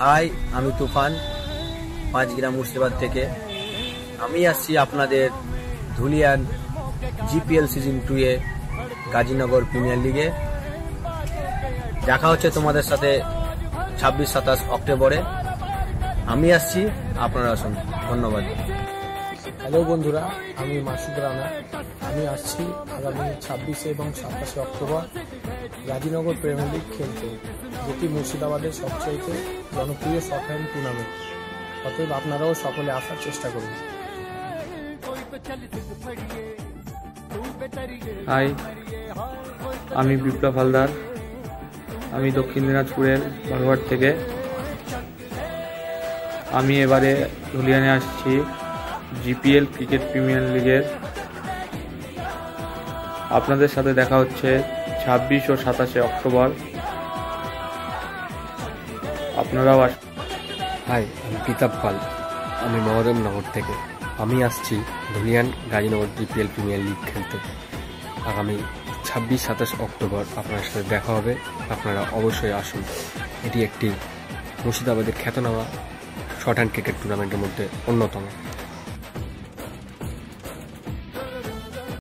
High, আমি তুফান, 5 গ্রাম মুর্শিদাবাদ থেকে। আমি আসছি আপনাদের ধুলিয়ান জিপিএল সিজন 2 এ গাজীনগর প্রিমিয়ার লিগে। দেখা হচ্ছে তোমাদের সাথে 26-27 অক্টোবরে। আমি আসছি, আপনারা আসুন। ধন্যবাদ। হ্যালো বন্ধুরা, আমি মাসুদ রানা। আমি আসছি আগামী 26 এবং 27 অক্টোবর গাজীনগর প্রিমিয়ার লিগ খেলতে, যেটি মুর্শিদাবাদের সবচেয়ে জনপ্রিয় শর্ট হ্যান্ড টুর্নামেন্ট। অতএব আপনারাও সকলে আসার চেষ্টা করুন। হাই, আমি বিপ্লব হালদার। আমি দক্ষিণ দিনাজপুরের বারোয়ার থেকে। আমি এবারে ধুলিয়ানে আসছি জিপিএল ক্রিকেট প্রিমিয়ার লিগের। আপনাদের সাথে দেখা হচ্ছে 26 ও 27 অক্টোবর। আপনারাও আসুন। হাই, আমি কিতাব পাল। আমি মহরমনগর থেকে। আমি আসছি Dhulian Gazinagar GPL premier league খেলতে। আগামী 26-27 অক্টোবর আপনার সাথে দেখা হবে। আপনারা অবশ্যই আসুন। এটি একটি মুর্শিদাবাদের খ্যাতনামা শর্ট হ্যান্ড ক্রিকেট টুর্নামেন্টের মধ্যে অন্যতম।